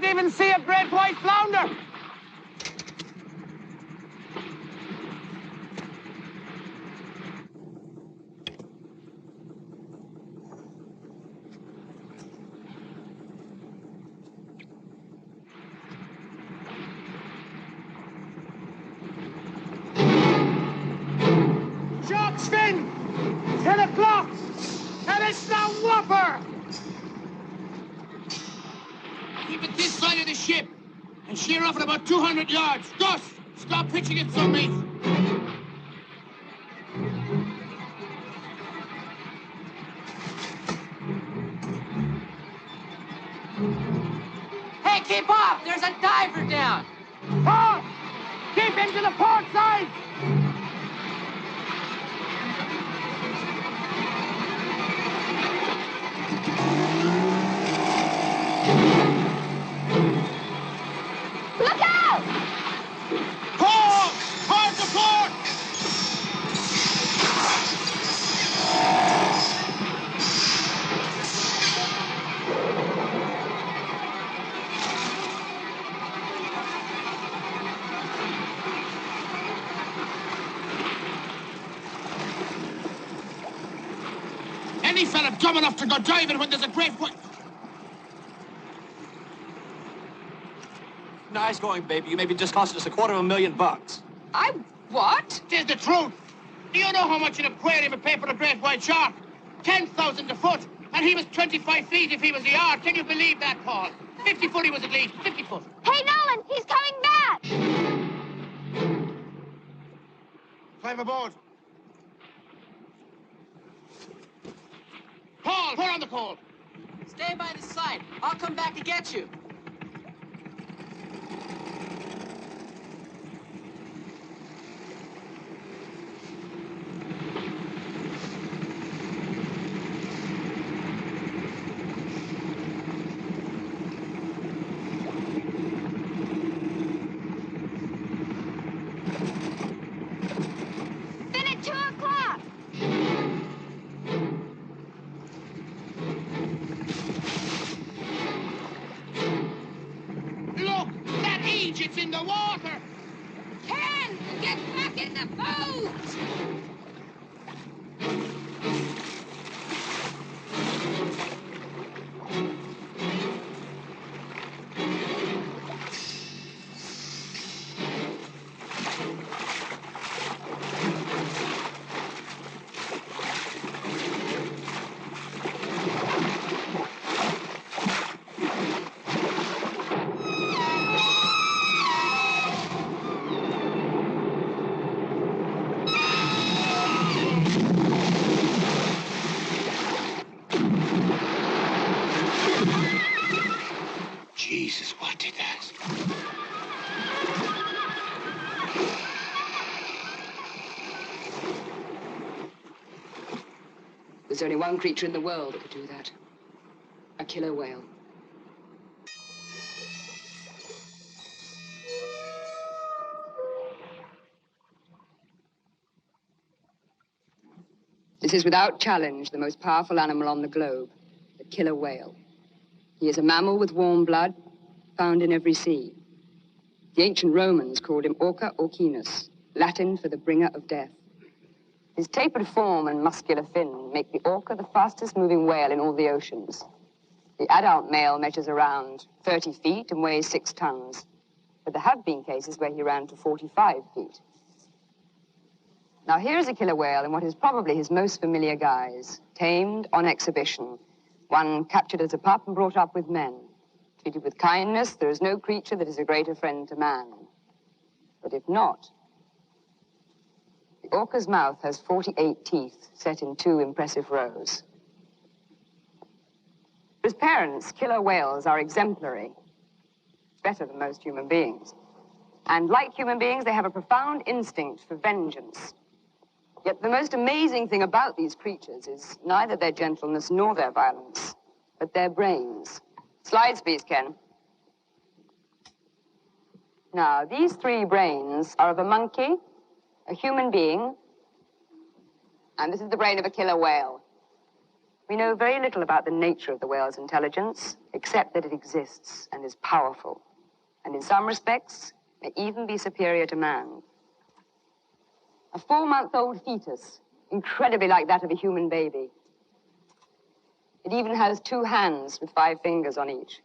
can't even see a great white flounder. Sven! 10 o'clock! And it's the whopper! Keep it this side of the ship and sheer off at about 200 yards. Gus, stop pitching it so, mate. Hey, keep off! There's a diver down! Port! Keep him to the port side! Look out! Port! Port to port! Any fella dumb enough to go diving when there's a great white... Nice going, baby. You maybe just costed us $250,000. I what? Tis the truth. Do you know how much an aquarium would pay for a great white shark? 10,000 a foot. And he was 25 feet if he was a yard. Can you believe that, Paul? 50 foot he was at least. 50 foot. Hey, Nolan, he's coming back! Climb aboard. Paul, pour on the coal. Stay by the side. I'll come back to get you. Then at 2 o'clock! Look, that Egypt's in the water. Ken, get back in the boat! Jesus, what did that? There's only one creature in the world that could do that. A killer whale. This is without challenge the most powerful animal on the globe, the killer whale. He is a mammal with warm blood, found in every sea. The ancient Romans called him Orca orcinus, Latin for the bringer of death. His tapered form and muscular fin make the orca the fastest moving whale in all the oceans. The adult male measures around 30 feet and weighs 6 tons, but there have been cases where he ran to 45 feet. Now here is a killer whale in what is probably his most familiar guise, tamed on exhibition, one captured as a pup and brought up with men. Treated with kindness, there is no creature that is a greater friend to man. But if not, the orca's mouth has 48 teeth set in 2 impressive rows. As parents, killer whales are exemplary, better than most human beings. And like human beings, they have a profound instinct for vengeance. Yet the most amazing thing about these creatures is neither their gentleness nor their violence, but their brains. Slides, please, Ken. Now, these 3 brains are of a monkey, a human being, and this is the brain of a killer whale. We know very little about the nature of the whale's intelligence, except that it exists and is powerful, and in some respects may even be superior to man. A 4-month-old fetus, incredibly like that of a human baby. It even has 2 hands with 5 fingers on each.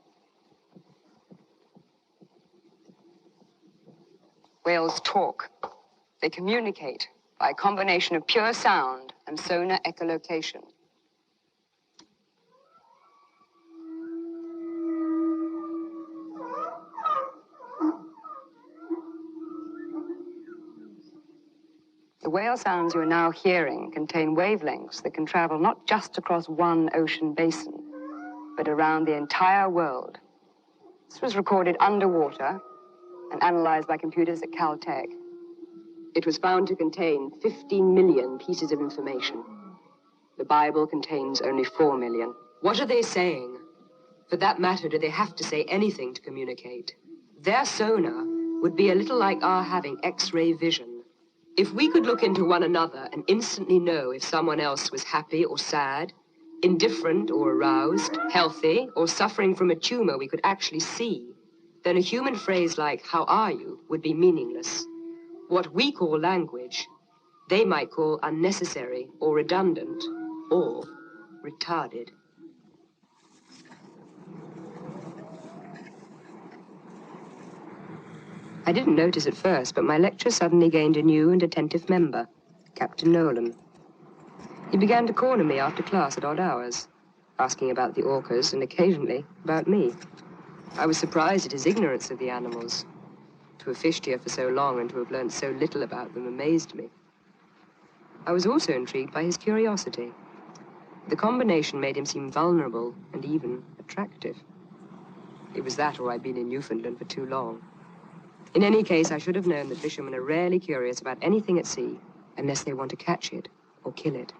Whales talk. They communicate by a combination of pure sound and sonar echolocation. The whale sounds you are now hearing contain wavelengths that can travel not just across one ocean basin, but around the entire world. This was recorded underwater and analyzed by computers at Caltech. It was found to contain 15 million pieces of information. The Bible contains only 4 million. What are they saying? For that matter, do they have to say anything to communicate? Their sonar would be a little like our having X-ray vision. If we could look into one another and instantly know if someone else was happy or sad, indifferent or aroused, healthy or suffering from a tumor we could actually see, then a human phrase like, "How are you?" would be meaningless. What we call language, they might call unnecessary or redundant or retarded. I didn't notice at first, but my lecture suddenly gained a new and attentive member, Captain Nolan. He began to corner me after class at odd hours, asking about the orcas and occasionally about me. I was surprised at his ignorance of the animals. To have fished here for so long and to have learned so little about them amazed me. I was also intrigued by his curiosity. The combination made him seem vulnerable and even attractive. It was that or I'd been in Newfoundland for too long. In any case, I should have known that fishermen are rarely curious about anything at sea unless they want to catch it or kill it.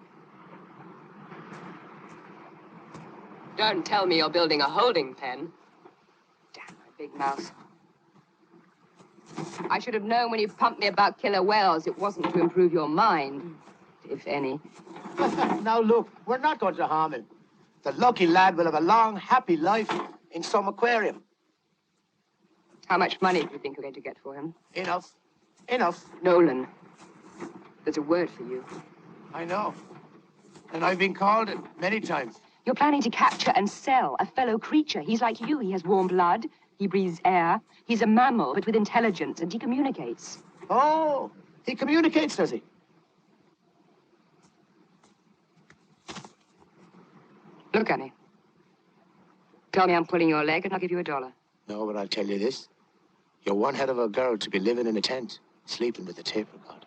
Don't tell me you're building a holding pen. Damn my big mouth. I should have known when you pumped me about killer whales it wasn't to improve your mind, if any. Now look, we're not going to harm him. The lucky lad will have a long, happy life in some aquarium. How much money do you think you're going to get for him? Enough. Enough. Nolan, there's a word for you. I know. And I've been called it many times. You're planning to capture and sell a fellow creature. He's like you. He has warm blood. He breathes air. He's a mammal, but with intelligence, and he communicates. Oh, he communicates, does he? Look at me. Tell me I'm pulling your leg, and I'll give you $1. No, but I'll tell you this. You're one hell of a girl to be living in a tent, sleeping with a tape recorder.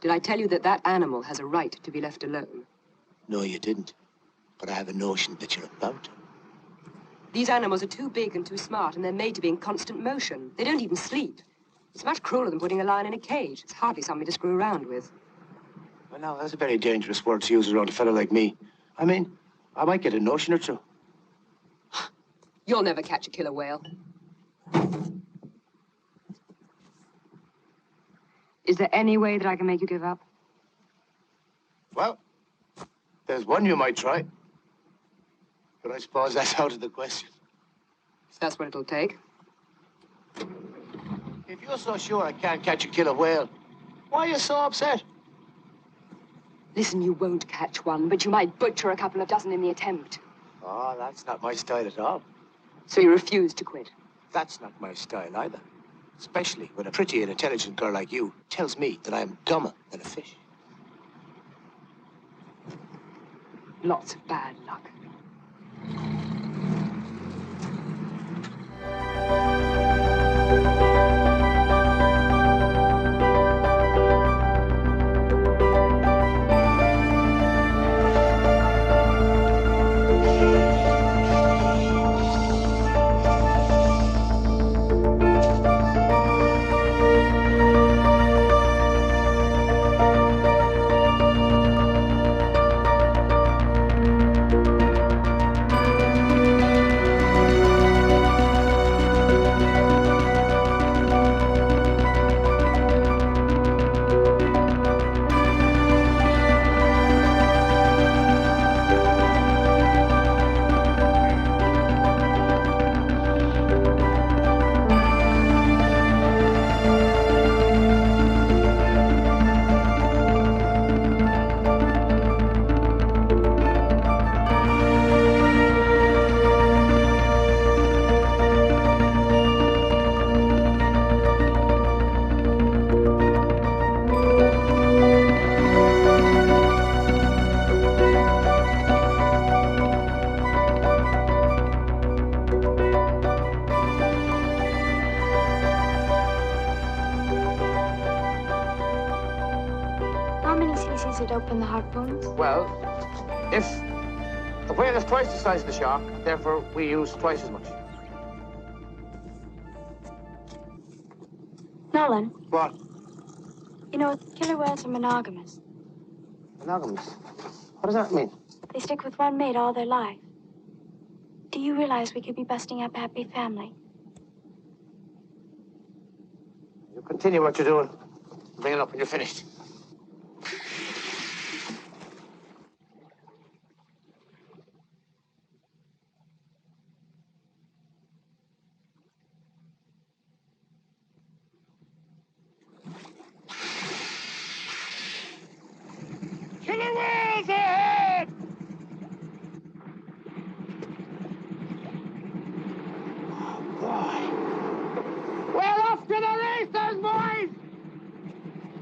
Did I tell you that that animal has a right to be left alone? No, you didn't. But I have a notion that you're about to. These animals are too big and too smart, and they're made to be in constant motion. They don't even sleep. It's much crueler than putting a lion in a cage. It's hardly something to screw around with. Well, now, that's a very dangerous word to use around a fellow like me. I mean, I might get a notion or two. You'll never catch a killer whale. Is there any way that I can make you give up? Well, there's one you might try. But I suppose that's out of the question. If that's what it'll take. If you're so sure I can't catch a killer whale, why are you so upset? Listen, you won't catch one, but you might butcher a couple of dozen in the attempt. Oh, that's not my style at all. So you refuse to quit? That's not my style either. Especially when a pretty and intelligent girl like you tells me that I'm dumber than a fish. Lots of bad luck. species that open the harpoons? Well, if the whale is twice the size of the shark, therefore we use twice as much. Nolan, What? you know, killer whales are monogamous. Monogamous? What does that mean? They stick with one mate all their life. Do you realize we could be busting up a happy family? You continue what you're doing. Bring it up when you're finished. Killer whales ahead! Well, off to the races, boys!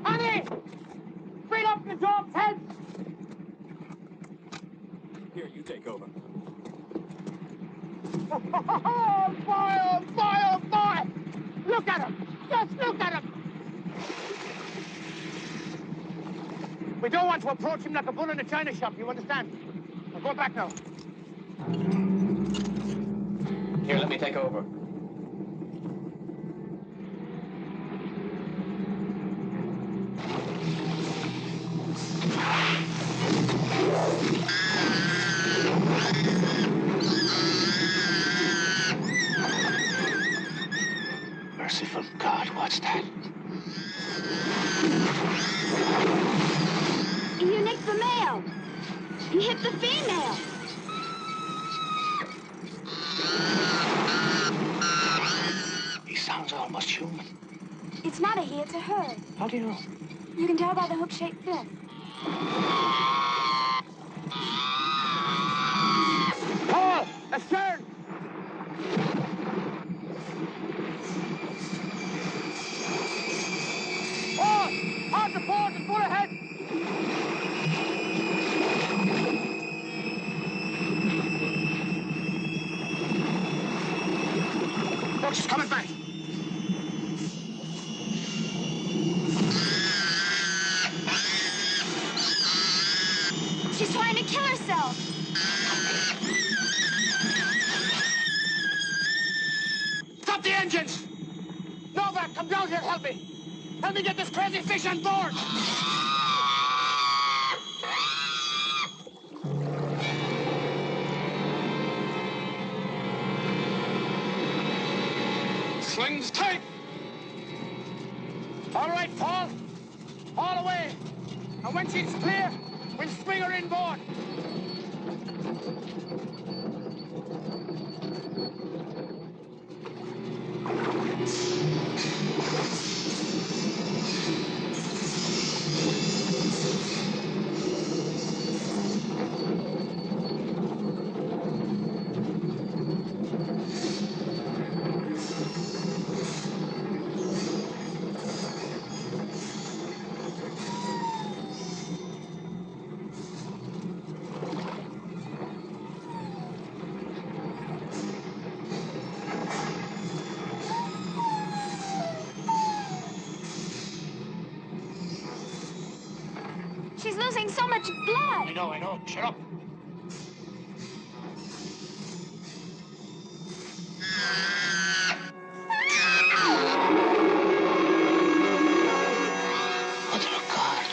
Honey! Bring up the dog's heads! Here, you take over. Oh, boy, oh, boy, oh, boy! Look at him! Just look at him! We don't want to approach him like a bull in a china shop, you understand? Now go back now. Here, let me take over. Merciful God, what's that? You nicked the male. You hit the female. He sounds almost human. It's not a he, it's a her. How do you know? You can tell by the hook-shaped fin. Paul, astern! Paul, hard to port and full ahead! Look, she's coming back. She's trying to kill herself. Stop the engines! Novak, come down here, help me! Help me get this crazy fish on board! Slings tight! All right, Paul. All away. And when she's clear, we'll swing her inboard. She's losing so much blood. I know. Shut up. Mother of God.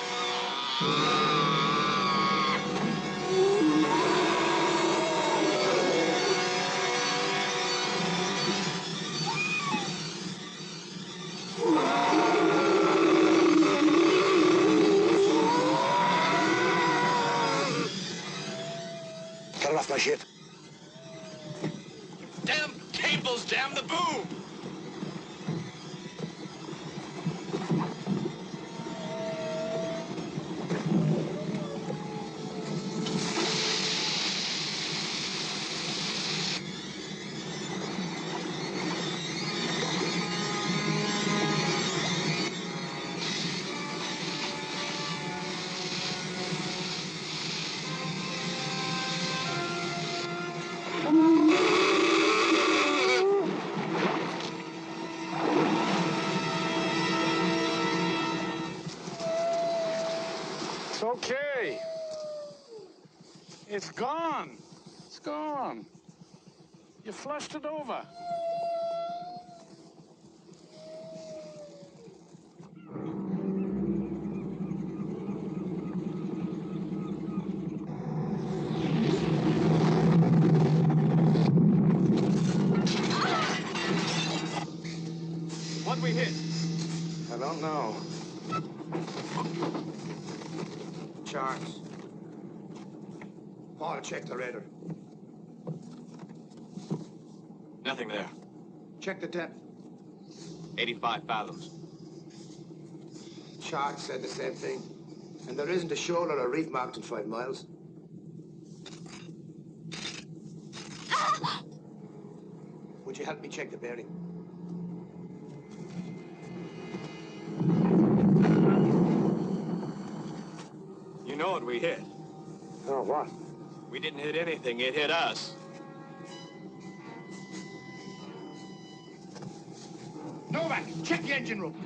okay. It's gone. It's gone. You flushed it over. What we hit? I don't know. Charts. Paul, check the radar. Nothing there. Check the depth. 85 fathoms. Chart said the same thing. And there isn't a shoal or a reef marked in 5 miles. Would you help me check the bearing? You know what we hit? Oh, what? We didn't hit anything, it hit us. Novak, check the engine room.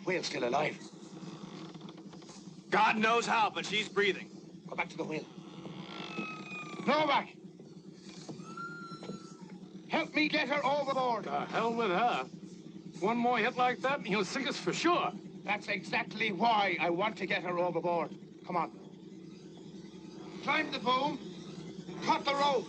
Whale's still alive. God knows how, but she's breathing. Go back to the whale. Novak! Help me get her overboard. The hell with her. One more hit like that and he'll sink us for sure. That's exactly why I want to get her overboard. Come on. Climb the boom. Cut the rope.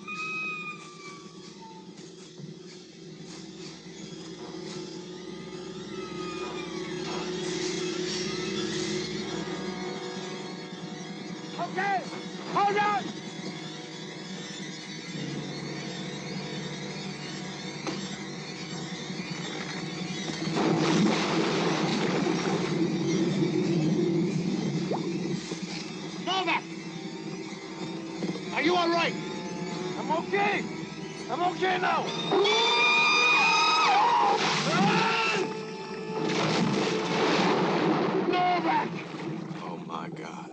Okay, hold on! Novak! Are you all right? I'm okay. I'm okay now. Novak! Oh, my God.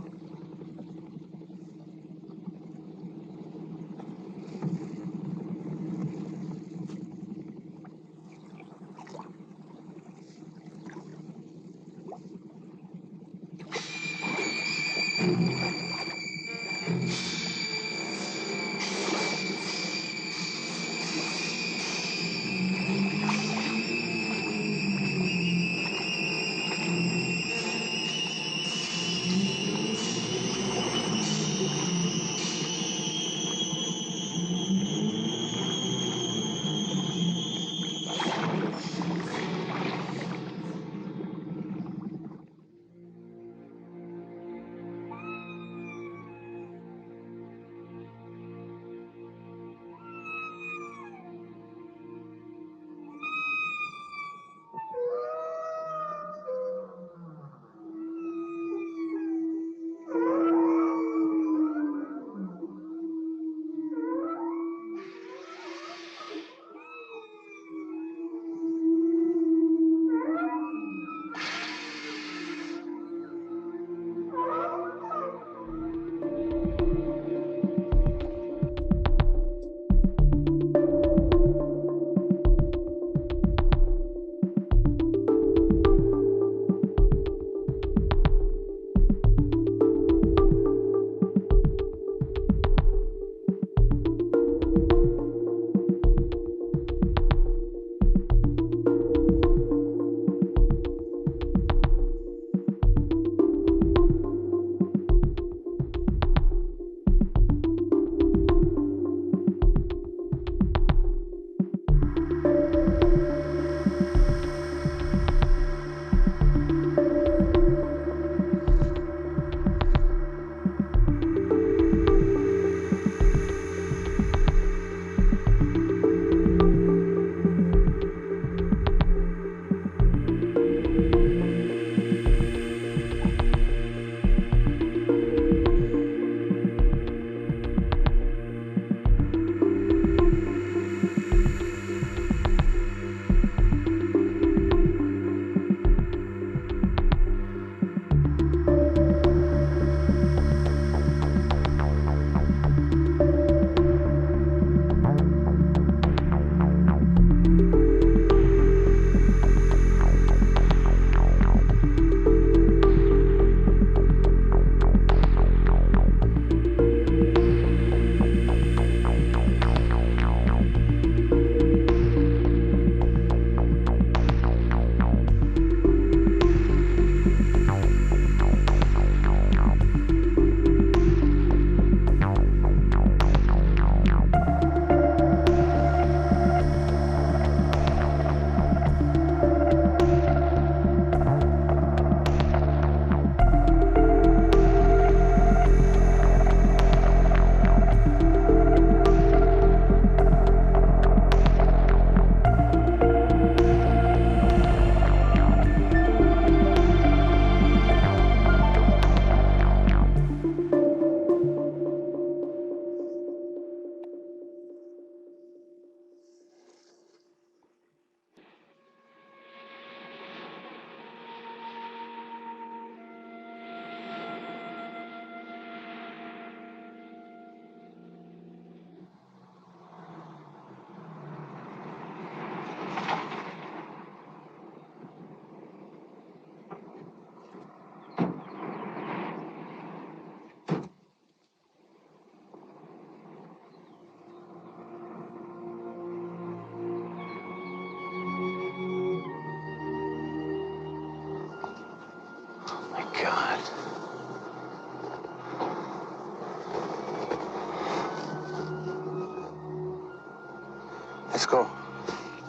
go.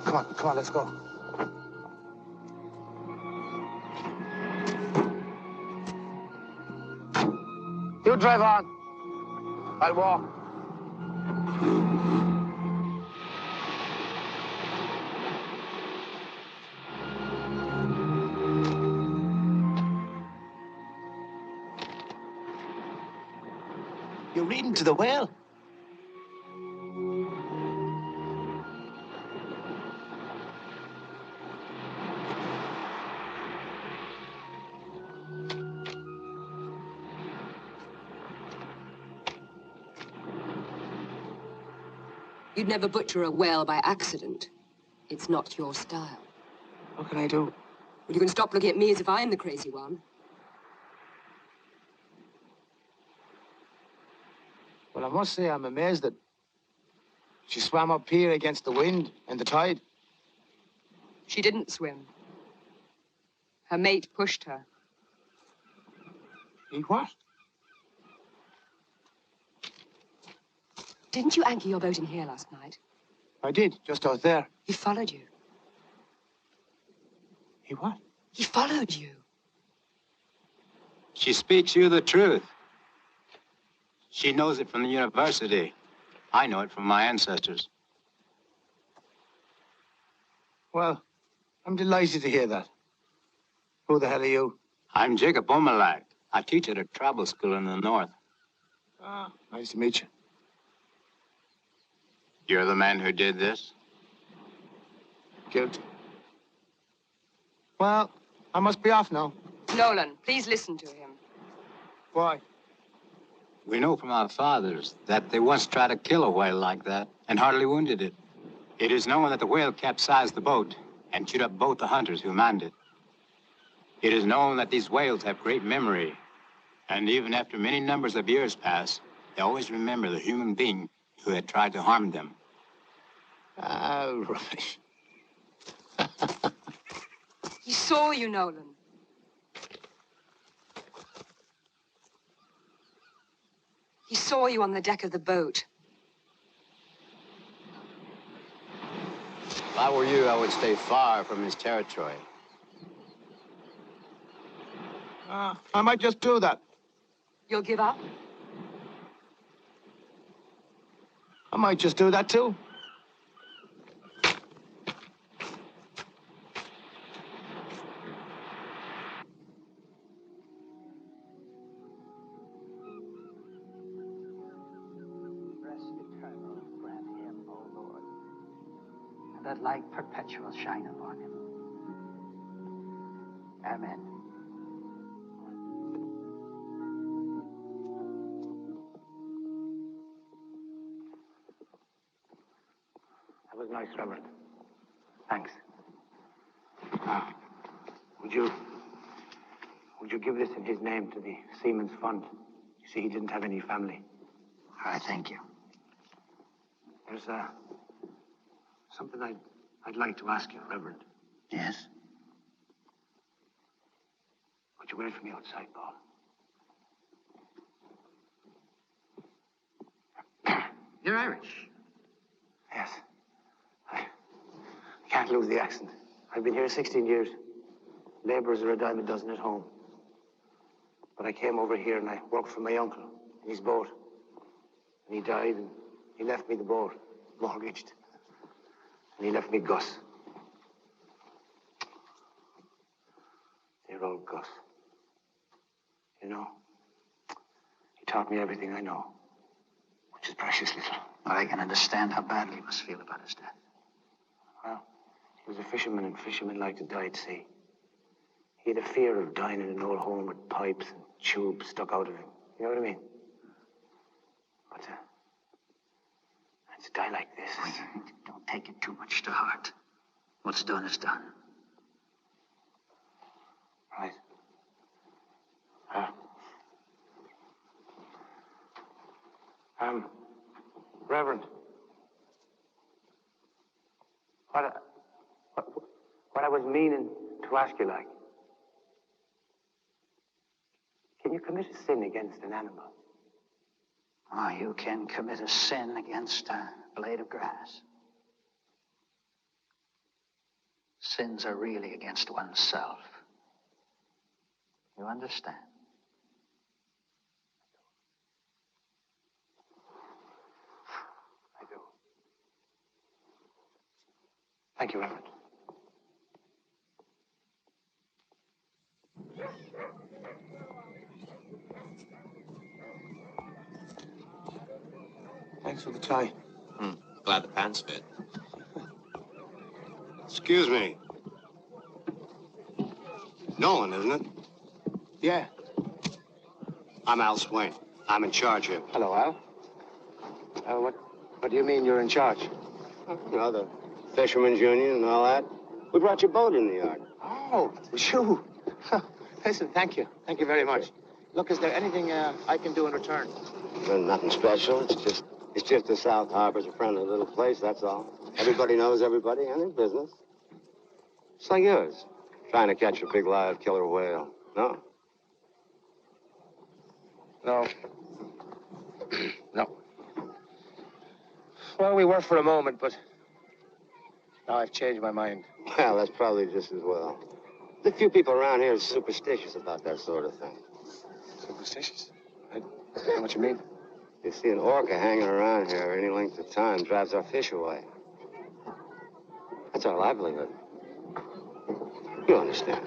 Come on, let's go. You drive on. I'll walk. You're reading to the whale? You'd never butcher a whale by accident. It's not your style. What can I do? Well, you can stop looking at me as if I'm the crazy one. Well, I must say I'm amazed that she swam up here against the wind and the tide. She didn't swim. Her mate pushed her. He what? Didn't you anchor your boat in here last night? I did, just out there. He followed you. He what? He followed you. She speaks you the truth. She knows it from the university. I know it from my ancestors. Well, I'm delighted to hear that. Who the hell are you? I'm Jacob Omelak. I teach at a travel school in the north. Ah, nice to meet you. You're the man who did this? Guilty. Well, I must be off now. Nolan, please listen to him. Why? We know from our fathers that they once tried to kill a whale like that and hardly wounded it. It is known that the whale capsized the boat and chewed up both the hunters who manned it. It is known that these whales have great memory, and even after many numbers of years pass, they always remember the human being who had tried to harm them. Ah, rubbish. He saw you, Nolan. He saw you on the deck of the boat. If I were you, I would stay far from his territory. I might just do that. You'll give up? I might just do that, too. That light perpetual shine upon him. Amen. That was nice, Reverend. Thanks. Would you give this in his name to the Seamen's Fund? You see, he didn't have any family. I thank you. There's something I'd like to ask you, Reverend. Yes? Would you wait for me outside, Paul? You're Irish. Yes. I can't lose the accent. I've been here 16 years. Laborers are a dime a dozen at home. But I came over here and I worked for my uncle in his boat. And he died and he left me the boat, mortgaged. And he left me Gus. Dear old Gus. You know, he taught me everything I know, which is precious little. Well, I can understand how badly you must feel about his death. Well, he was a fisherman, and fishermen like to die at sea. He had a fear of dying in an old home with pipes and tubes stuck out of him. You know what I mean? But to die like this... Don't take it too much to heart. What's done is done. Right. Reverend. What I was meaning to ask you, like, can you commit a sin against an animal? Oh, you can commit a sin against a blade of grass. sins are really against oneself. You understand? I do. Thank you, Reverend. Thanks for the tie. Glad the pants fit. Excuse me. Nolan, isn't it? Yeah. I'm Al Swain. I'm in charge here. Hello, Al. What do you mean you're in charge? You know, the Fisherman's Union and all that. We brought your boat in the yard. Oh, shoo. Listen, thank you. Thank you very much. Look, is there anything I can do in return? Well, nothing special. It's just the South Harbor's a friendly little place, that's all. Everybody knows everybody and their business. It's like yours. Trying to catch a big live killer whale. No? No. No. Well, we were for a moment, but now I've changed my mind. Well, that's probably just as well. The few people around here are superstitious about that sort of thing. Superstitious? I don't know what you mean. You see an orca hanging around here any length of time drives our fish away. That's our livelihood. You understand.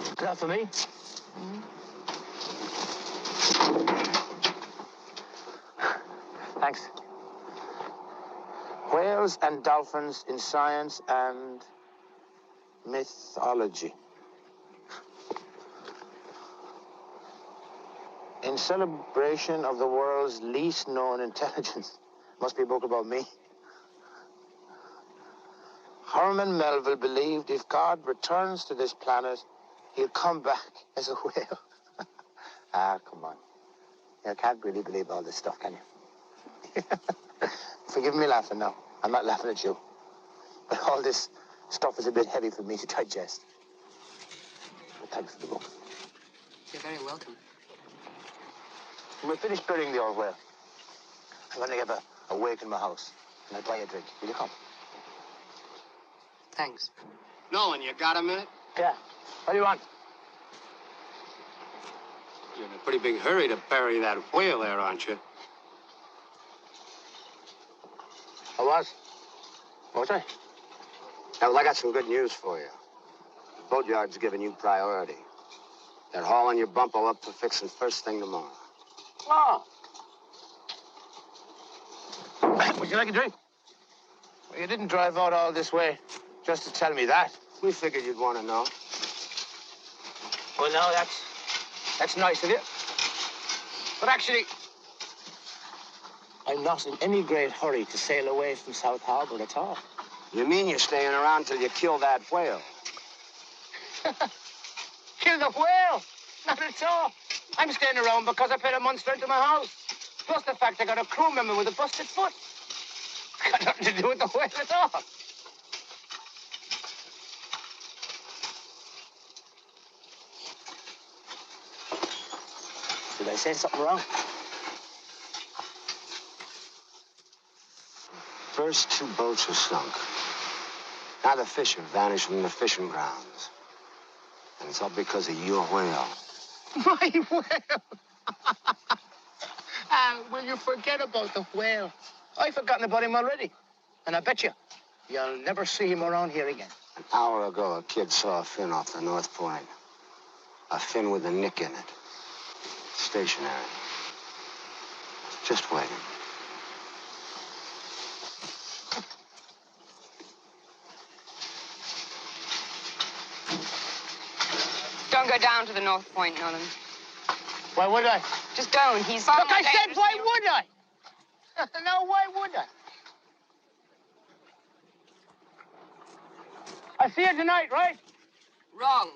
Is that for me? Thanks. Whales and dolphins in science and mythology. In celebration of the world's least known intelligence. Must be a book about me. Herman Melville believed if God returns to this planet, he'll come back as a whale. Ah, come on. You can't really believe all this stuff, can you? Forgive me laughing now. I'm not laughing at you. But all this stuff is a bit heavy for me to digest. But thanks for the book. You're very welcome. When we finish burying the old whale, I'm going to have a wake in my house, and I'll buy you a drink. Will you come? Thanks. Nolan, you got a minute? Yeah. What do you want? You're in a pretty big hurry to bury that whale there, aren't you? I was. Was I? Yeah, well, I got some good news for you. The boatyard's giving you priority. They're hauling your bumpo up for fixing first thing tomorrow. Oh. Would you like a drink? Well, you didn't drive out all this way just to tell me that. We figured you'd want to know. Well, no, that's nice of you. But actually, I'm not in any great hurry to sail away from South Harbor at all. You mean you're staying around till you kill that whale? Kill the whale? Not at all. I'm staying around because I paid a month's rent to my house. Plus the fact I got a crew member with a busted foot. Got nothing to do with the whale at all. Did I say something wrong? First 2 boats were sunk. Now the fish have vanished from the fishing grounds. And it's all because of your whale. My whale? Will you forget about the whale? I've forgotten about him already. And I bet you'll never see him around here again. An hour ago, a kid saw a fin off the North Point. A fin with a nick in it. Stationary. Just waiting. Don't go down to the North Point, Nolan. Why would I? Just don't. He's... Look, I said, why would I? No, why would I? I see you tonight, right? Wrong.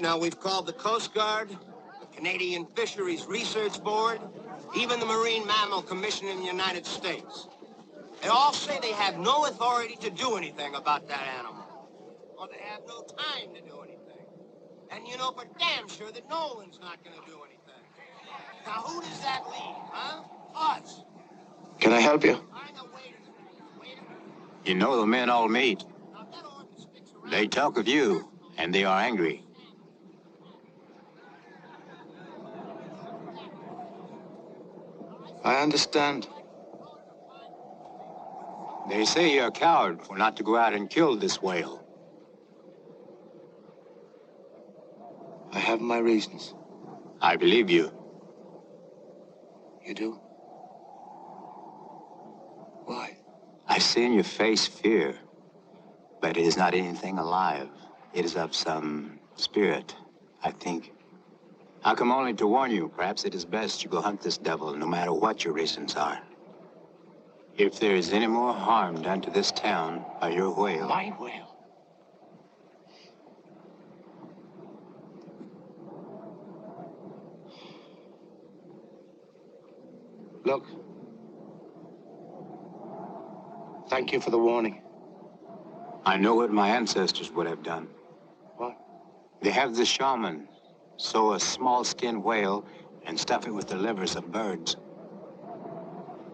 Now, we've called the Coast Guard, the Canadian Fisheries Research Board, even the Marine Mammal Commission in the United States. They all say they have no authority to do anything about that animal. Or they have no time to do anything. And you know for damn sure that Nolan's not going to do anything. Now, who does that leave, huh? Us. Can I help you? You know the men all meet. They talk of you, and they are angry. I understand. They say you're a coward for not to go out and kill this whale. I have my reasons. I believe you. You do? Why? I see in your face fear, but it is not anything alive. It is of some spirit, I think. I come only to warn you. Perhaps it is best you go hunt this devil, no matter what your reasons are. If there is any more harm done to this town by your whale... My whale? Look. Thank you for the warning. I know what my ancestors would have done. What? They have the shaman sew a small skin whale and stuff it with the livers of birds.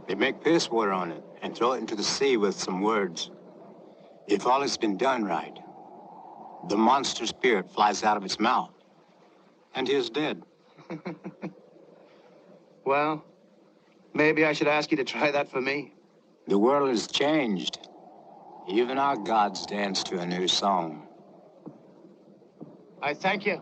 They make piss water on it and throw it into the sea with some words. If all has been done right, the monster spirit flies out of its mouth, and he is dead. Well, maybe I should ask you to try that for me. The world has changed. Even our gods dance to a new song. I thank you.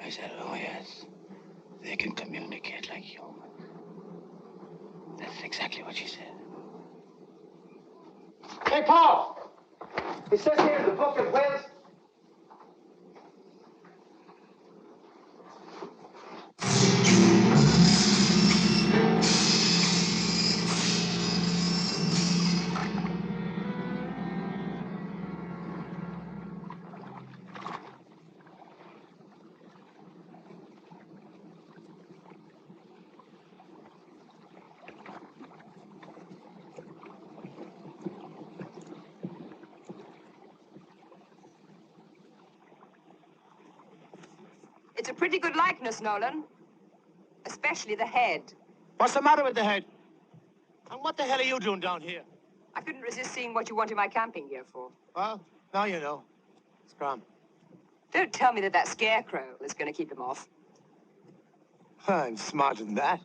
I said, oh yes, they can communicate like humans. That's exactly what she said. Hey, Paul! It says here in the book of whales. It's a pretty good likeness, Nolan. Especially the head. What's the matter with the head? And what the hell are you doing down here? I couldn't resist seeing what you wanted my camping gear for. Well, now you know. Scrum. Don't tell me that scarecrow is going to keep him off. I'm smarter than that.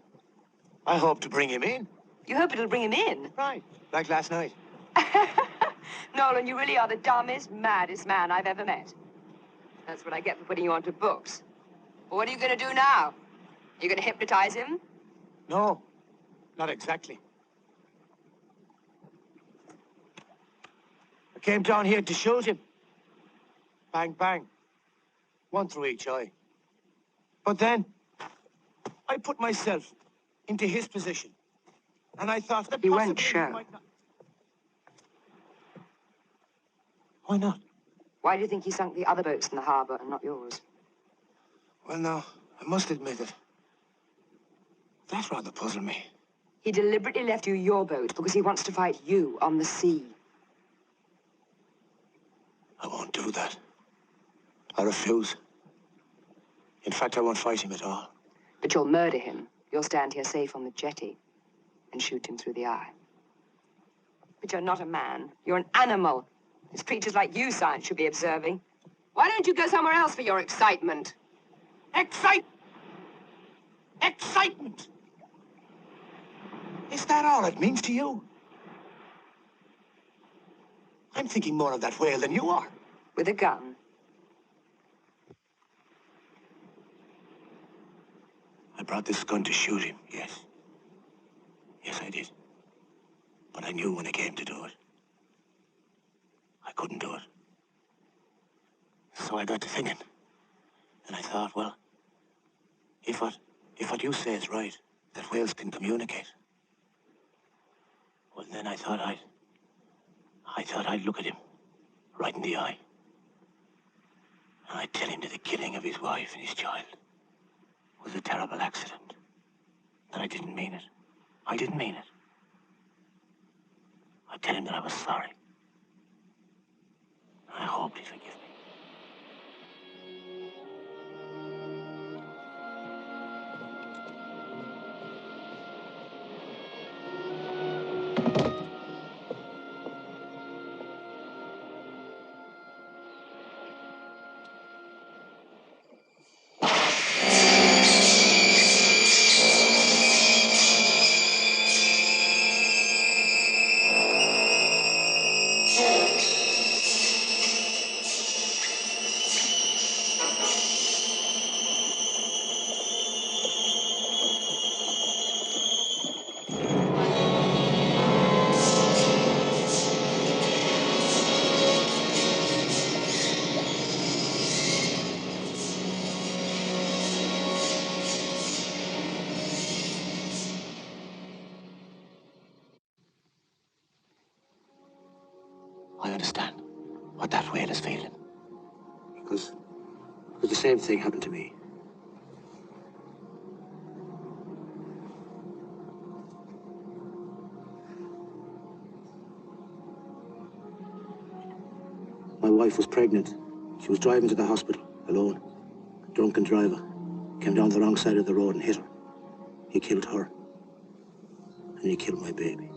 I hope to bring him in. You hope it'll bring him in? Right, like last night. Nolan, you really are the dumbest, maddest man I've ever met. That's what I get for putting you onto books. Well, what are you going to do now? You going to hypnotize him? No, not exactly. I came down here to shoot him. Bang, bang. One through each eye. But then, I put myself into his position. And I thought that he won't possibly show. he might not... Why not? Why do you think he sunk the other boats in the harbor and not yours? Well, now, I must admit it. That rather puzzled me. He deliberately left you your boat because he wants to fight you on the sea. I won't do that. I refuse. In fact, I won't fight him at all. But you'll murder him. You'll stand here safe on the jetty and shoot him through the eye. But you're not a man. You're an animal. It's creatures like you science should be observing. Why don't you go somewhere else for your excitement? Excitement! Is that all it means to you? I'm thinking more of that whale than you are. With a gun? I brought this gun to shoot him, yes. Yes, I did. But I knew when it came to do it. I couldn't do it. So I got to thinking. And I thought, well, if what you say is right, that whales can communicate, well, then I thought I'd look at him right in the eye. And I'd tell him that the killing of his wife and his child was a terrible accident. That I didn't mean it. I didn't mean it. I'd tell him that I was sorry. I hoped he'd forgive me. what that whale is feeling. Because the same thing happened to me. My wife was pregnant. She was driving to the hospital, alone. A drunken driver came down the wrong side of the road and hit her. He killed her. And he killed my baby.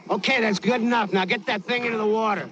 Okay, that's good enough. Now get that thing into the water.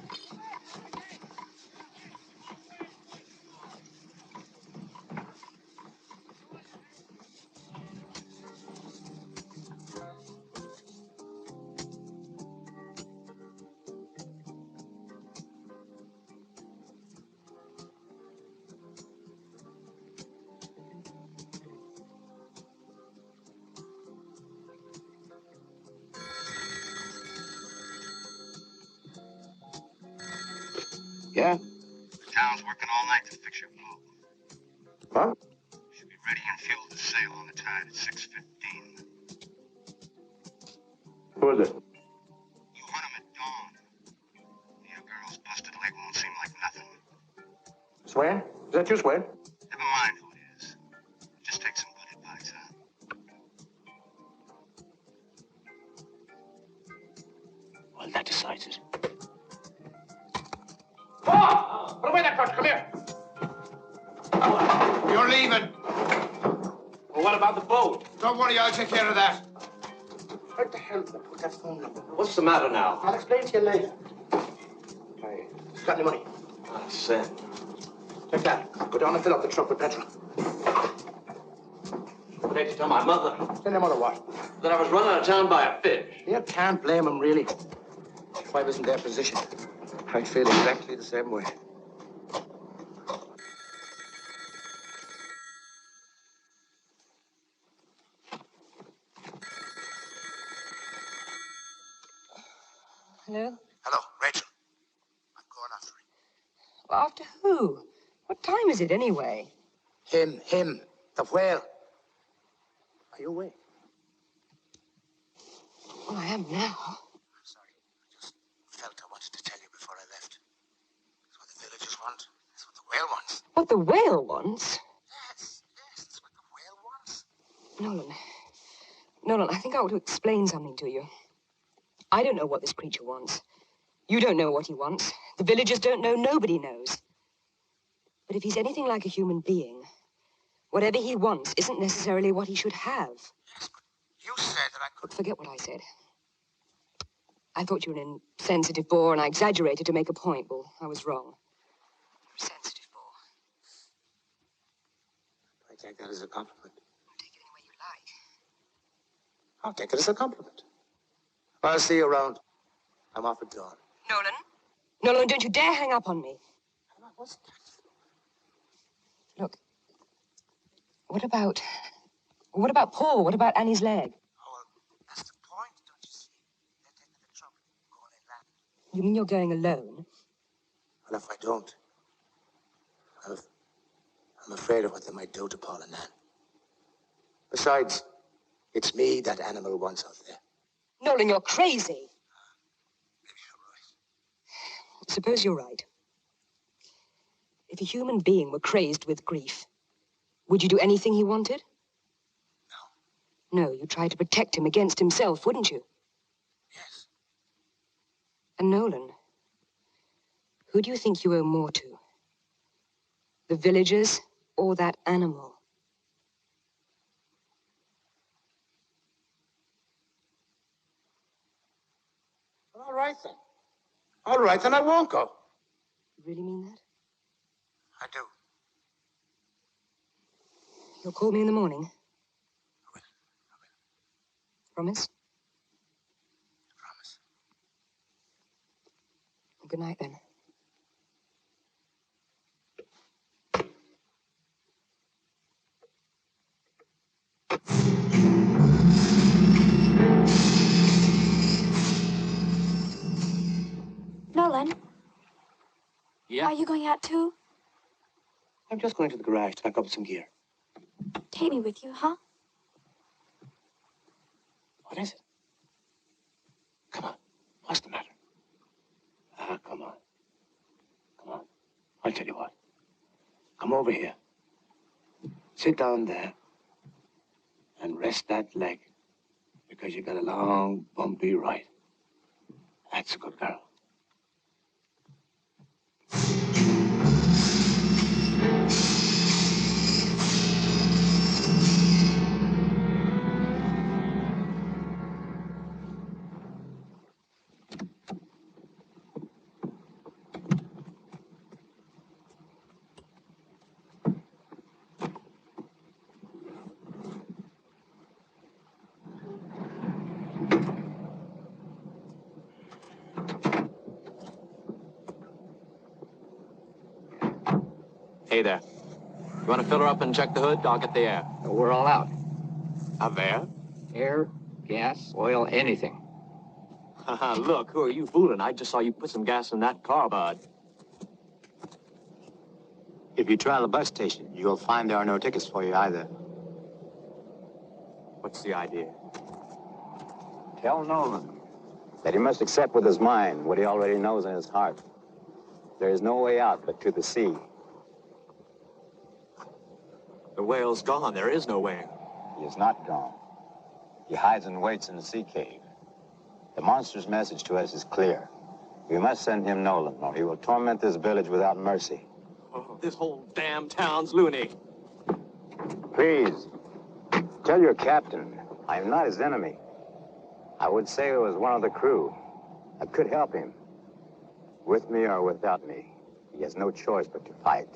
Yeah? The town's working all night to fix your boat. What? Should be ready and fueled to sail on the tide at 6:15. Who is it? You hunt him at dawn. Your girl's busted leg won't seem like nothing. Swear? Is that you, Swear? Never mind who it is. Just take some good advice, huh? Well, that decides it. Oh! Put away that gun. Come here. You're leaving. Well, what about the boat? Don't worry, I'll take care of that. What the hell? Put that phone number. What's the matter now? I'll explain to you later. Hey, got any money? Send. Take that. Go down and fill up the truck with petrol. What did you tell my mother? Tell your mother what? That I was run out of town by a fish. You can't blame him, really. If I was in their position, I'd feel exactly the same way. Hello? Hello, Rachel. I'm going after him. Well, after who? What time is it, anyway? Him. The whale. Are you awake? Well, I am now. I'm sorry. I just felt I wanted to tell you before I left. It's what the villagers want. It's what the whale wants. What the whale wants? Yes, it's what the whale wants. Nolan, I think I ought to explain something to you. I don't know what this creature wants. You don't know what he wants. The villagers don't know. Nobody knows. But if he's anything like a human being, whatever he wants isn't necessarily what he should have. Yes, but you said that I could... Forget what I said. I thought you were an insensitive bore, and I exaggerated to make a point. Well, I was wrong. Sensitive bore. I take that as a compliment. Take it any way you like. I'll take it as a compliment. I'll see you around. I'm off at dawn. Nolan, don't you dare hang up on me. What's that? Look, what about Paul? What about Annie's leg? Oh, that's the point, don't you see? They're taking the trouble going inland. You mean you're going alone? Well, if I don't, I'm afraid of what they might do to Paul and Nan. Besides, it's me that animal wants out there. Nolan, you're crazy. Maybe you're right. Suppose you're right. If a human being were crazed with grief, would you do anything he wanted? No, you'd try to protect him against himself, wouldn't you? Yes. And Nolan, who do you think you owe more to? The villagers or that animal? Well, all right, then I won't go. You really mean that? I do. You'll call me in the morning? I will. Promise? Promise. Good night, then. Nolan? Yeah? Are you going out too? I'm just going to the garage to pack up some gear. Take me with you, huh? What is it? Come on. What's the matter? Come on. Come on. I'll tell you what. Come over here. Sit down there and rest that leg because you got a long, bumpy ride. That's a good girl. Hey there. You want to fill her up and check the hood? I'll get the air. We're all out. Of air? Air, gas, oil, anything. Look, who are you fooling? I just saw you put some gas in that car, bud. If you try the bus station, you'll find there are no tickets for you either. What's the idea? Tell Nolan that he must accept with his mind what he already knows in his heart. There is no way out but to the sea. The whale's gone. There is no whale. He is not gone. He hides and waits in the sea cave. The monster's message to us is clear. We must send him Nolan, or he will torment this village without mercy. Oh, this whole damn town's loony. Please, tell your captain I am not his enemy. I would say it was one of the crew. I could help him. With me or without me, he has no choice but to fight.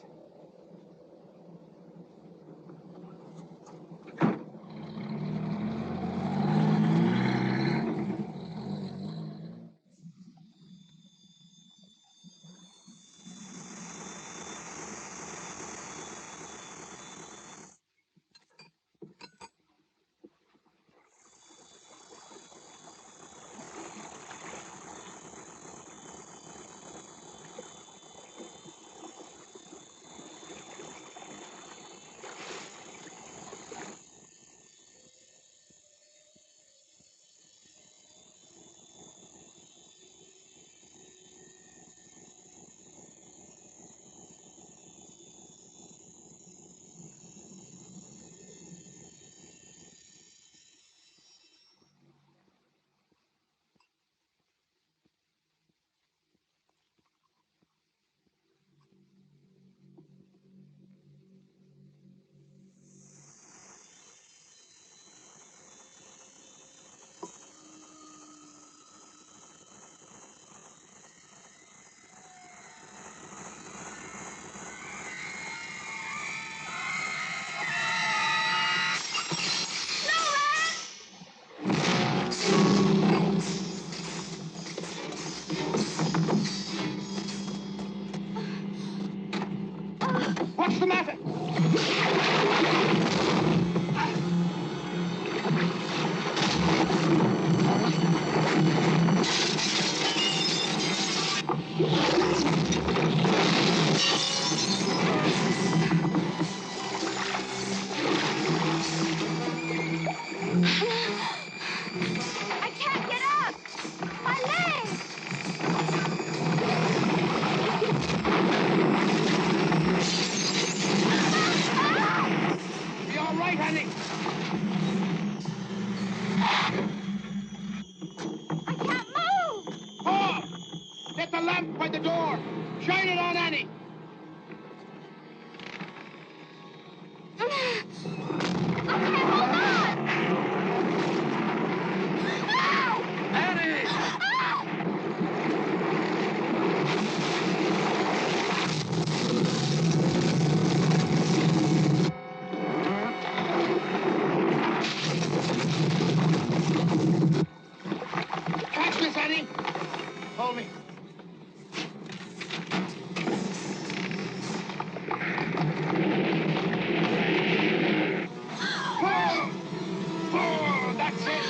down. Oh, that's it.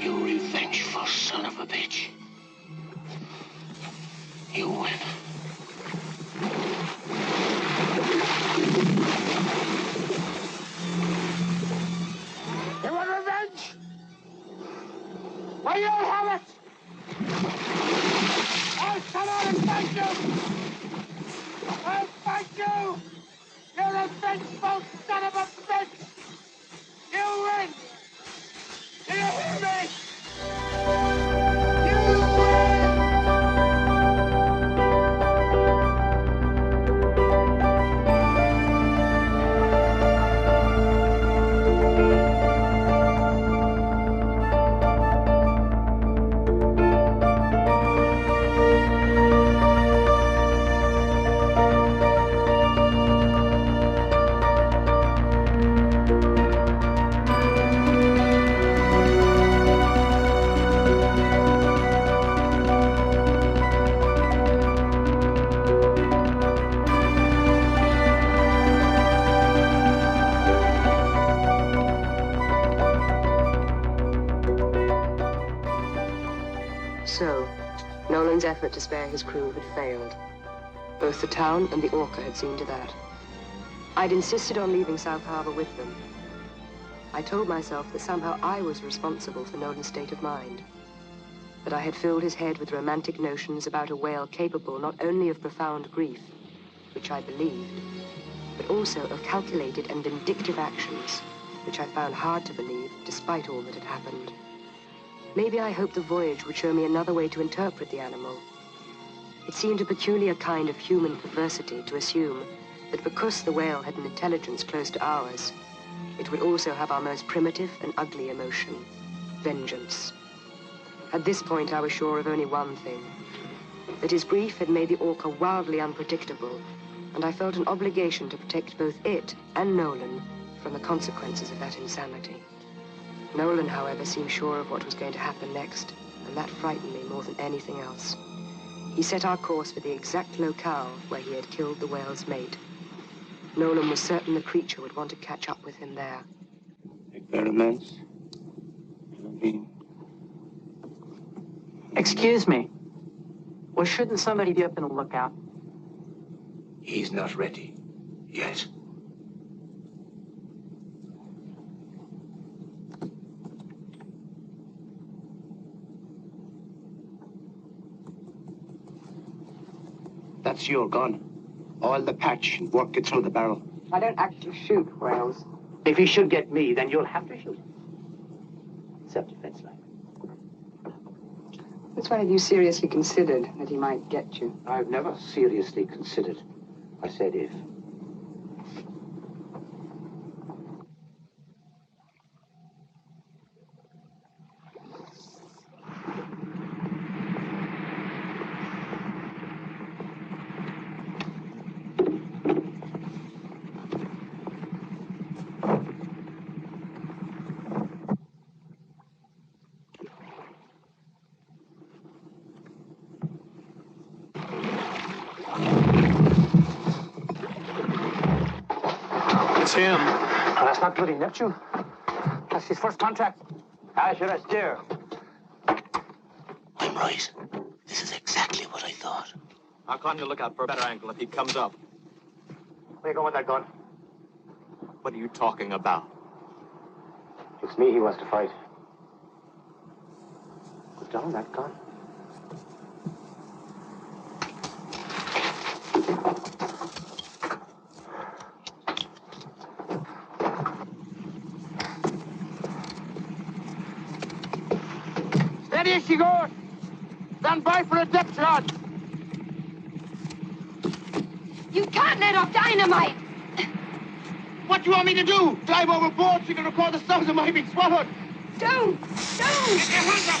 You revengeful son of a bitch. You win. You want revenge? Well, you'll have it! I'll come out and fight you! I'll fight you! You're a vengeful son of a bitch! You win! Do you hear me? You win! So, Nolan's effort to spare his crew had failed. Both the town and the Orca had seen to that. I'd insisted on leaving South Harbor with them. I told myself that somehow I was responsible for Nolan's state of mind. That I had filled his head with romantic notions about a whale capable not only of profound grief, which I believed, but also of calculated and vindictive actions, which I found hard to believe despite all that had happened. Maybe I hoped the voyage would show me another way to interpret the animal. It seemed a peculiar kind of human perversity to assume that because the whale had an intelligence close to ours, it would also have our most primitive and ugly emotion, vengeance. At this point, I was sure of only one thing, that his grief had made the Orca wildly unpredictable, and I felt an obligation to protect both it and Nolan from the consequences of that insanity. Nolan, however, seemed sure of what was going to happen next, and that frightened me more than anything else. He set our course for the exact locale where he had killed the whale's mate. Nolan was certain the creature would want to catch up with him there. Experiments? Excuse me. Well, shouldn't somebody be up in a lookout? He's not ready yet. That's your gun. Oil the patch and work it through the barrel. I don't actually shoot whales. If he should get me, then you'll have to shoot him. Self-defense, like. Which one of you seriously considered that he might get you? I've never seriously considered. I said if. It's him. Oh, that's not bloody Neptune. That's his first contract. How should I steer? I'm right. This is exactly what I thought. I'll con you look out for a better angle if he comes up. Where you going with that gun? What are you talking about? It's me he wants to fight. Put down that gun. Steady as she goes. Stand by for a depth shot. You can't let off dynamite. What do you want me to do? Dive overboard so you can record the sounds of my being swallowed? Don't! Get your hands up!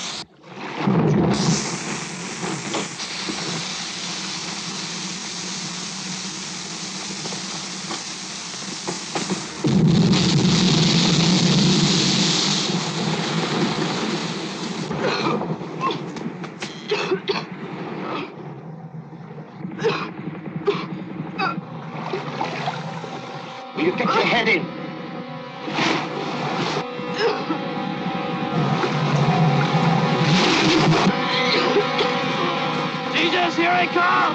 You get your head in. Jesus, here I come!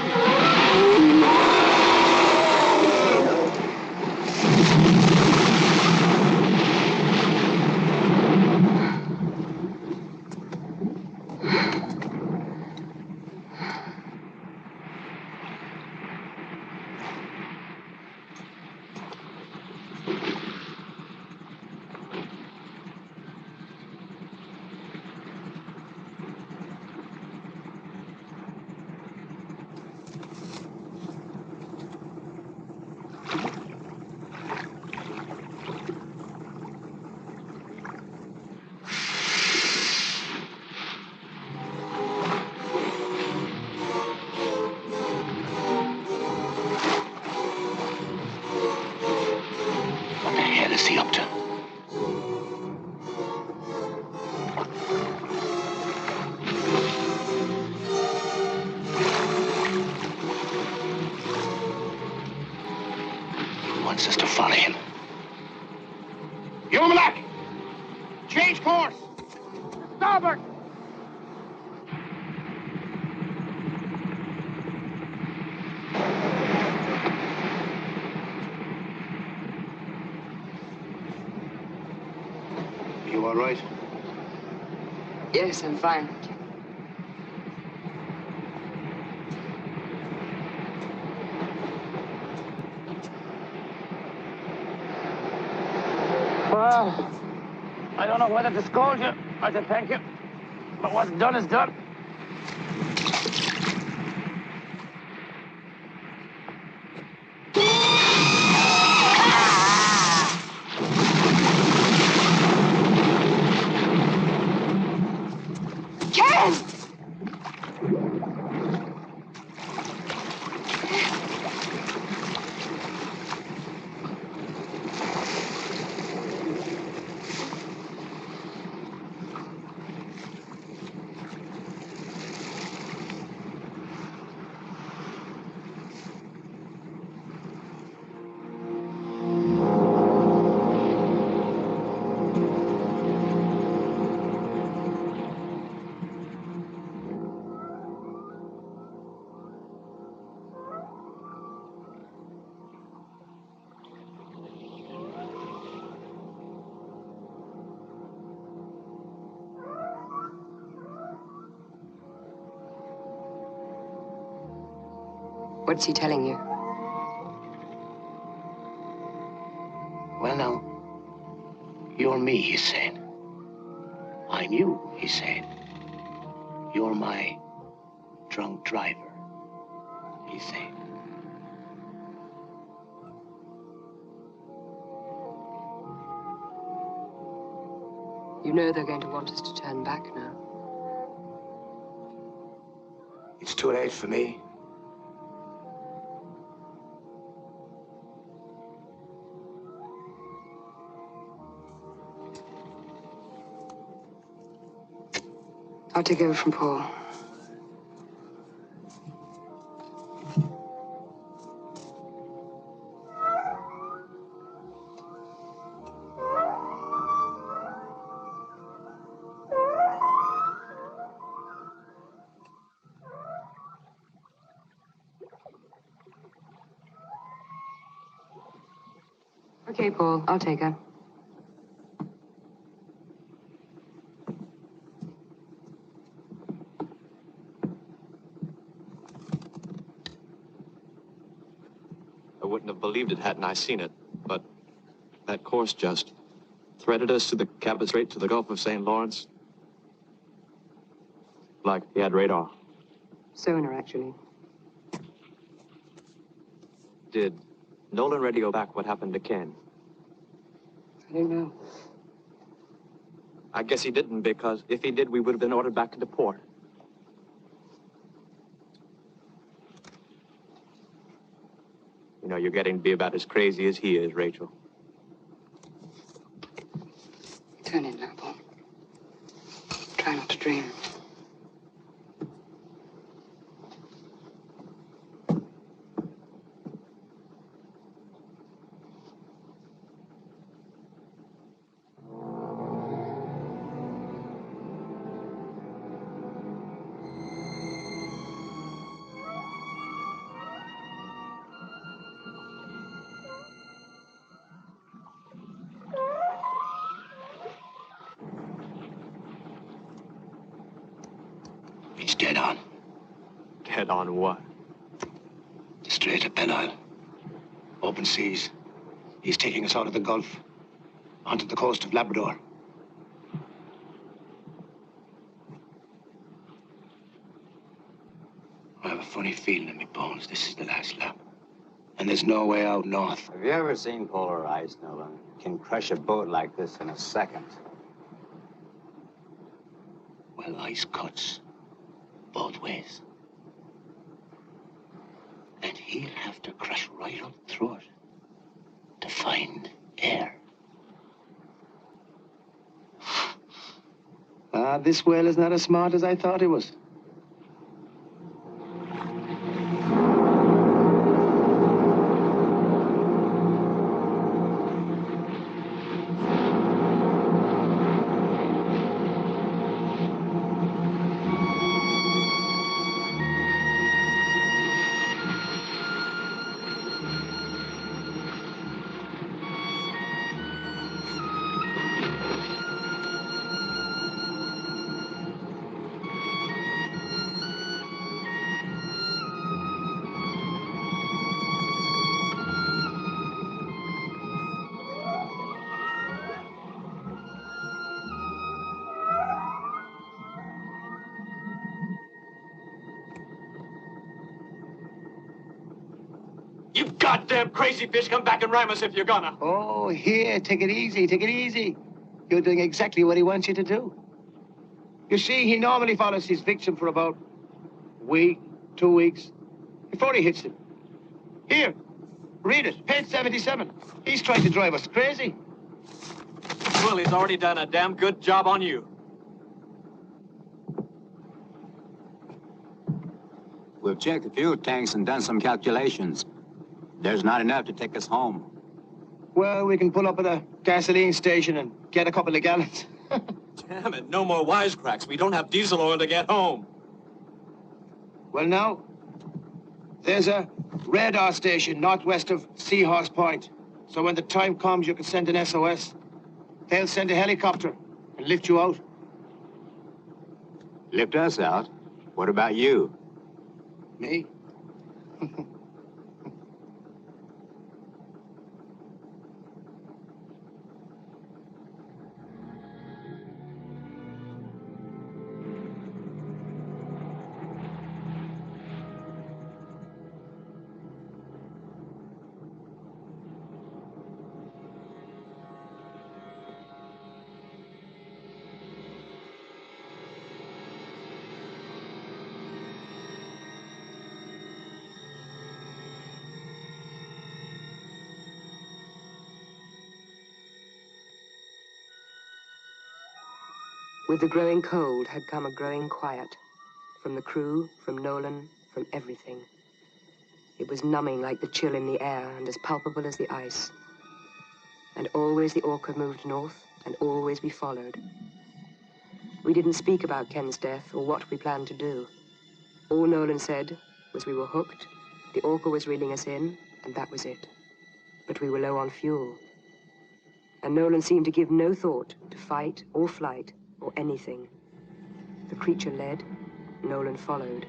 What the hell is he up to? He wants us to follow him. You black! Change course! Starboard! You all right? Yes, I'm fine. Well, I don't know whether to scold you or to thank you, but what's done is done. Ken! What's he telling you? Well, now, you're me, he's saying. I'm you, he's saying. You're my drunk driver, he's saying. You know they're going to want us to turn back now. It's too late for me. I'll take over from Paul. Okay, Paul, I'll take her. I wouldn't have believed it hadn't I seen it, but that course just threaded us to the cabin straight to the Gulf of St. Lawrence. Like he had radar. Sonar, actually. Did Nolan radio back what happened to Ken? I don't know. I guess he didn't, because if he did, we would have been ordered back into port. You know, you're getting to be about as crazy as he is, Rachel. Turn in now, Paul. Try not to dream. He's dead on. Dead on what? The Strait of Belle-Isle. Open seas. He's taking us out of the Gulf, onto the coast of Labrador. I have a funny feeling in my bones this is the last lap. And there's no way out north. Have you ever seen polar ice, Nolan? Can crush a boat like this in a second. Well, ice cuts both ways. And he'll have to crush right up through it to find air. This whale is not as smart as I thought it was. You goddamn crazy fish, come back and ram us if you're gonna. Oh, here, take it easy, take it easy. You're doing exactly what he wants you to do. You see, he normally follows his victim for about a week, 2 weeks, before he hits him. Here, read it, page 77. He's trying to drive us crazy. Well, he's already done a damn good job on you. We've checked the fuel tanks and done some calculations. There's not enough to take us home. Well, we can pull up at a gasoline station and get a couple of gallons. Damn it, no more wisecracks. We don't have diesel oil to get home. Well, now, there's a radar station northwest of Seahorse Point. So when the time comes, you can send an SOS. They'll send a helicopter and lift you out. Lift us out? What about you? Me? With the growing cold had come a growing quiet. From the crew, from Nolan, from everything. It was numbing like the chill in the air and as palpable as the ice. And always the Orca moved north, and always we followed. We didn't speak about Ken's death or what we planned to do. All Nolan said was we were hooked, the Orca was reeling us in, and that was it. But we were low on fuel, And Nolan seemed to give no thought to fight or flight or anything. The creature led, Nolan followed.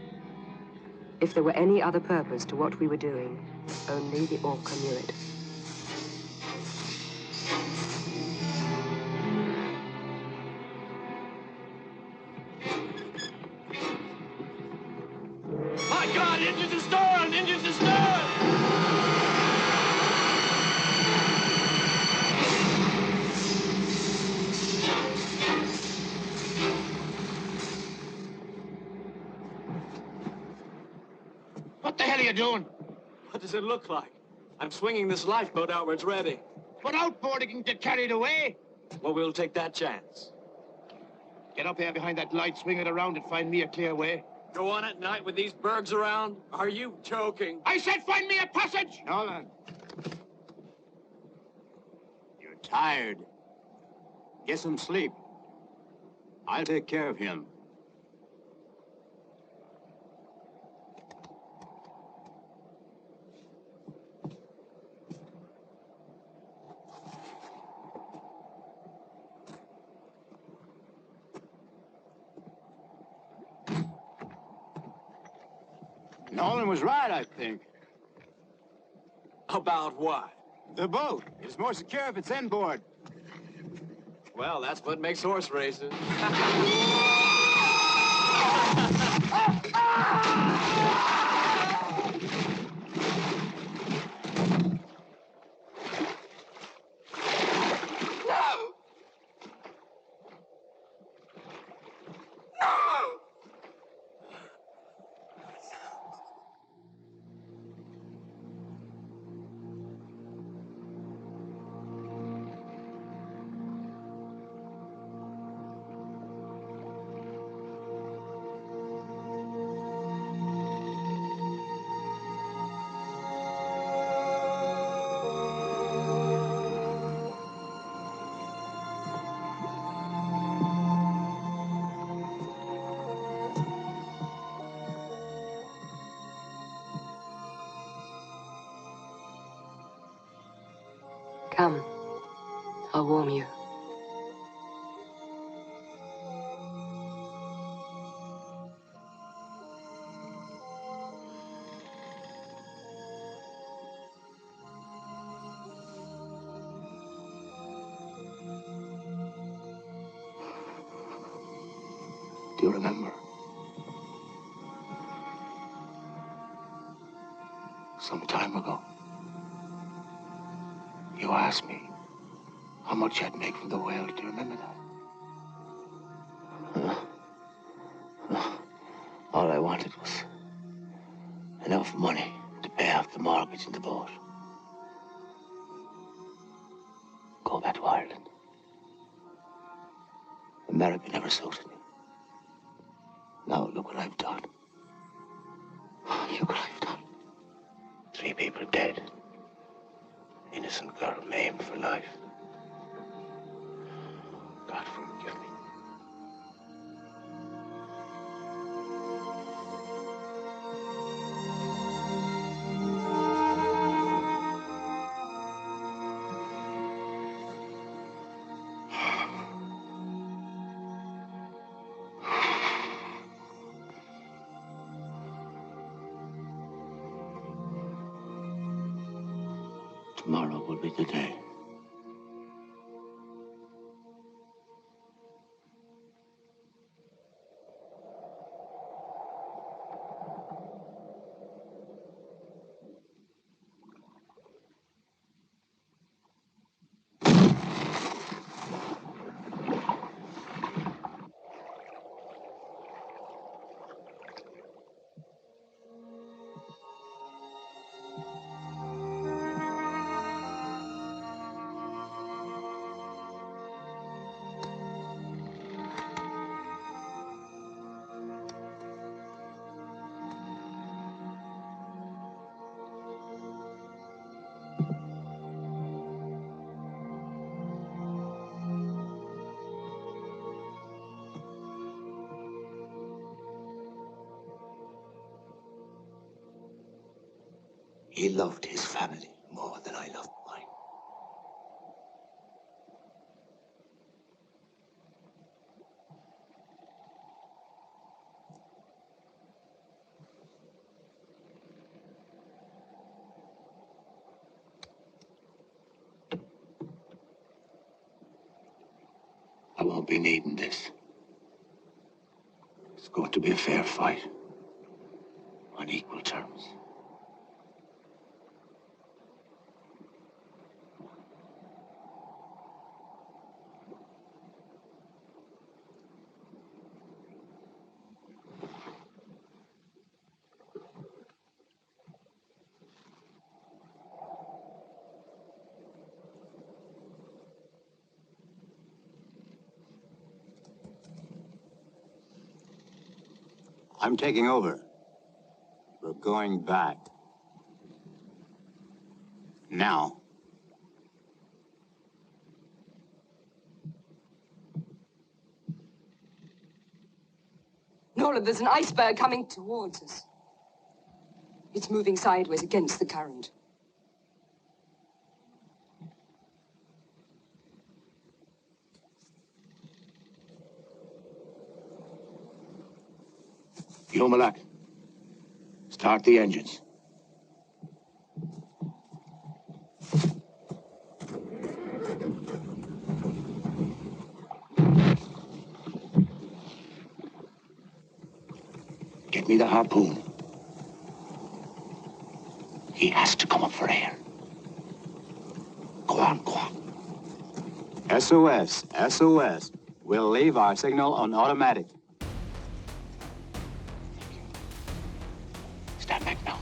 If there were any other purpose to what we were doing, only the Orca knew it. My God, Indians astern! Indians astern! What the hell are you doing? What does it look like? I'm swinging this lifeboat out where it's ready. But outboard, it can get carried away. Well, we'll take that chance. Get up here behind that light, swing it around, and find me a clear way. Go on at night with these bergs around? Are you joking? I said find me a passage! Nolan. You're tired. Get some sleep. I'll take care of him. Nolan was right, I think. About what? The boat. It's more secure if it's inboard. Well, that's what makes horse races. Come, I'll warm you. Do you remember? Some time ago, you asked me how much I'd make from the whale. Do you remember that? All I wanted was enough money to pay off the mortgage in the boat. Go back to Ireland. America never suited me. Now look what I've done. Look what I've done. 3 people dead. Innocent girl maimed for life. God forgive me. Tomorrow will be the day. He loved his family more than I loved mine. I won't be needing this. It's going to be a fair fight. On equal terms. I'm taking over. We're going back. Now. Nola, there's an iceberg coming towards us. It's moving sideways against the current. Yomalak, start the engines. Get me the harpoon. He has to come up for air. Go on, go on. SOS, SOS. We'll leave our signal on automatic. Stand back now.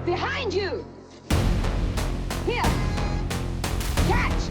Behind you! Here! Catch!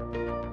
Thank you.